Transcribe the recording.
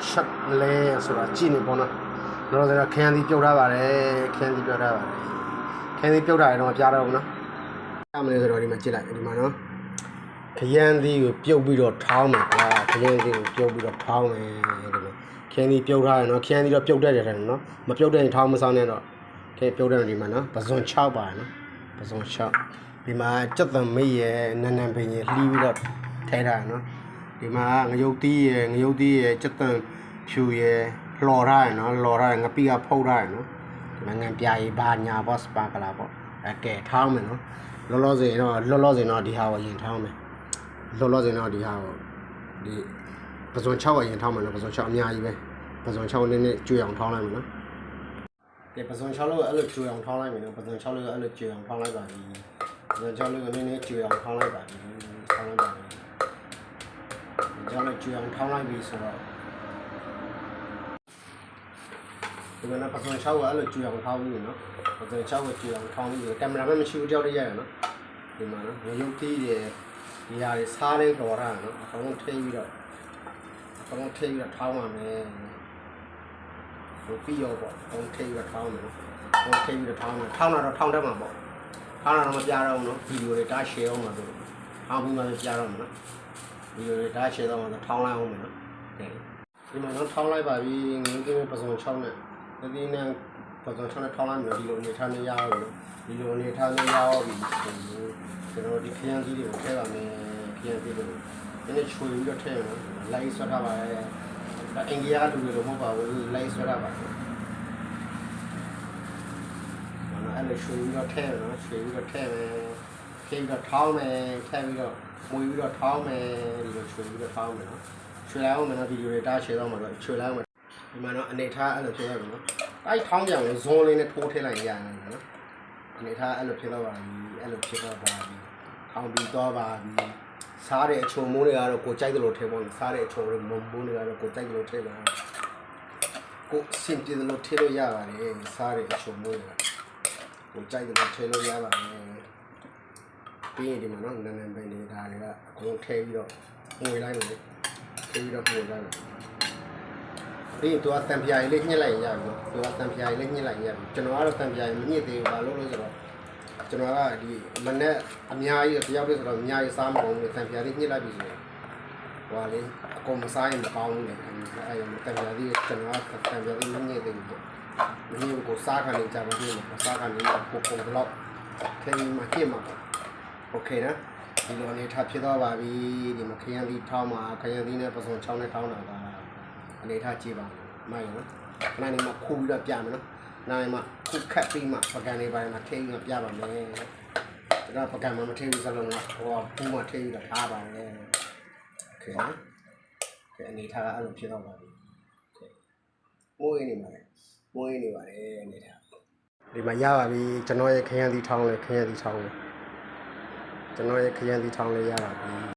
ချက်လဲဆိုတာကြည့်နေပေါ့နော်တော့ဆိုတော့ခန်းသီးပြုတ်ထားပါတယ်ခန်းသီးပြုတ်ထားပါတယ်ခန်းသီးပြုတ်ထားရတော့မပြတော့ဘူးနော်အမလေးဆိုတော့ဒီမှာကြည့်လိုက်ဒီမှာနော်ခရမ်းသီးကိုပြုတ်ပြီးတော့ထောင်းမယ်ကွာခရမ်းသီးကိုပြုတ်ပြီးတော့ထောင်းမယ်ဒီမှာခန်းသီးပြုတ်ထားရနော်ခန်းသီးတော့ပြုတ်တတ်တယ်နော်မပြုတ်တဲ့ရင်ထောင်းမဆောင်နဲ့တော့ခဲပြုတ်တဲ့ဒီမှာနော်ပဇွန်6ပါနော်ပဇွန်6ဒီမှာကြက်သွန်မေးရနန်းနန်းပင်ရလှီးပြီးတော့ထဲထားရနော်ဒီမှာငရုတ်သီးရကြက်သွန်ဖြူရလှော်ထားရနော်လှော်ထားရငပိကဖုတ်ထားရနော်ဒီမှာငံပြားကြီးဘာညာပေါ့စပါကလာပေါ့ကဲထောင်းမယ်နော်လောလောဆယ်တော့ဒီဟာကိုရင်ထောင်းမယ်လောလောဆယ်တော့ဒီဟာကိုဒီပဇွန်6ကိုရင်ထောင်းမယ်နော်ပဇွန်6အများကြီးပဲပဇွန်6နည်းနည်းကျွေအောင်ထောင်းလိုက်မယ်နော်ကဲပဇွန်6လို့အဲ့လိုကျွေအောင်ထောင်းလိုက်မယ်နော်ပဇွန်6လို့အဲ့လိုကျွေအောင်ထောင်းလိုက်ပါပြီပဇွန်6လို့နည်းနည်းကျွေအောင်ထောင်းလိုက်ပါပြီထောင်းလိုက်ပါပြီကျွန်တော်ကျွေအောင်ထောင်းလိုက်ပြီဆိုတော့ဒီမှာပဇွန်6ကိုအဲ့လိုကျွေအောင်ထောင်းပြီးနော်ပဇွန်6ကိုကျွေအောင်ထောင်းပြီးကင်မရာမမရှိဘူးကြောက်တရရနော်ဒီမှာနော်ရုပ်သီးတွေဒီဟာတွေစားလေးတော်တာနော်အကုန်လုံးထိပြီးတော့ထောင်းပါမယ်ဟိုပြီးရောပေါ့အကုန်ထိပြီးတော့ထောင်းမယ်နော်အကုန်ထိပြီးတော့ထောင်းမယ်ထောင်းတာတော့ထောင်းတတ်မှာပေါ့ထောင်းတာတော့မပြတော့ဘူးနော်ဗီဒီယိုတွေတား share အောင်မှာတို့ထောင်းပြီးမှပြတော့မှာနော်ဗီဒီယိုတွေတား share တော့မှာထောင်းလိုက်အောင်မယ်နော်ဒီမှာတော့ထောင်းလိုက်ပါပြီငင်းကင်းပဇွန်6နဲ့ဒီနေ့ပဇွန်6နဲ့ထောင်းလိုက်မယ်ဒီလိုအနေထားနဲ့ရအောင်လို့ဒီလိုအနေထားနဲ့ရအောင်ပြီကျွန်တော်ဒီခရမ်းသီးတွေကိုထည့်ပါမယ်ခရမ်းသီးတွေကိုဒီနေ့ချွေပြီးတော့ထည့်ရအောင်လိုက်ဆွတ်ထားပါရဲ့အင်ဂျီယာလူတွေတော့မဟုတ်ပါဘူးလိုက်ဆွတ်ထားပါအဲ့လိုချွေပြီးတော့ထည့်ရနော်ချွေပြီးတော့ထည့်မယ်ထည့်ပြီးတော့ထောင်းမယ်ထည့်ပြီးတော့မွေပြီးတော့ထောင်းမယ်ဒီလိုချွေပြီးတော့ထောင်းမယ်နော်ချွေလိုက်အောင်မယ်နော်ဗီဒီယိုတွေတားရှယ်တော့မှာတော့ချွေလိုက်အောင်မယ်ဒီမှာတော့အနေထားအဲ့လိုဖြစ်ရပြီနော်အဲ့ထောင်းကြံကိုဇွန်လေးနဲ့ထိုးထည့်လိုက်ရတယ်နော်အနေထားအဲ့လိုဖြစ်တော့ပါပြီအဲ့လိုဖြစ်တော့ပါပြီထောင်းပြီးတော့ပါပြီစားတဲ့အချုံမိုးတွေကတော့ကိုကြိုက်တယ်လို့ထည့်ပေါ့စားတဲ့အချုံတွေမုံမိုးတွေကတော့ကိုကြိုက်တယ်လို့ထည့်ပါကိုစင်ပြေတယ်လို့ထည့်လို့ရပါတယ်စားတဲ့အချုံမိုးတွေကိုကြိုက်တယ်လို့ထည့်လို့ရပါတယ်ပြီးရင်ဒီမှာနော်နန်းနန်းပင်တွေဒါတွေကအကုန်ထည့်ပြီးတော့ငွေလိုက်လို့ထည့်ပြီးတော့ငွေလိုက်လို့ပြီးရင်သူကတံပြားလေးညှစ်လိုက်ရပြီနော်သူကတံပြားလေးညှစ်လိုက်ရပြီကျွန်တော်ကတော့တံပြားမညှစ်သေးဘူးဘာလို့လဲဆိုတော့ကျွန်တော်ကဒီမနဲ့အများကြီးတယောက်တည်းဆိုတော့အများကြီးစားမအောင်ဘူးတံပြားလေးညှစ်လိုက်ပြီဆိုတော့ဟိုလေအကုန်မစားရင်မကောင်းဘူးလေအဲတံပြားလေးကျွန်တော်ကတံပြားလေးမညှစ်သေးဘူးဒီကိုစားခံနေကြပါသေးတယ်စားခံနေကိုတော့ခဲမှာကြည့်မှာโอเคနော်ဒီလိုအနေထားဖြစ်သွားပါပြီဒီမှာခရမ်းသီးထောင်းမှာခရမ်းသီးနဲ့ပဇွန်6နဲ့ထောင်းတာကအနေထားကြည့်ပါမိုက်နော်ခဏနေမှခူပြီးတော့ပြမယ်နော်နိုင်မှခုခတ်ပြီးမှပကံလေးပိုင်းမှာထိန်းပြီးပြပါမယ်ဒါပကံမှာမထိန်းဘူးစလုံးကဟိုဘူးမှထိန်းပြီးတော့ထားပါမယ်โอเคနော်ဒီအနေထားကအဲ့လိုဖြစ်သွားပါပြီမိုးရင်းနေပါတယ်အနေထားဒီမှာရပါပြီကျွန်တော်ရဲ့ခရမ်းသီးထောင်းလေကျွန်တော်ရဲ့ခရမ်းသီးထောင်းလေးရပါပြီ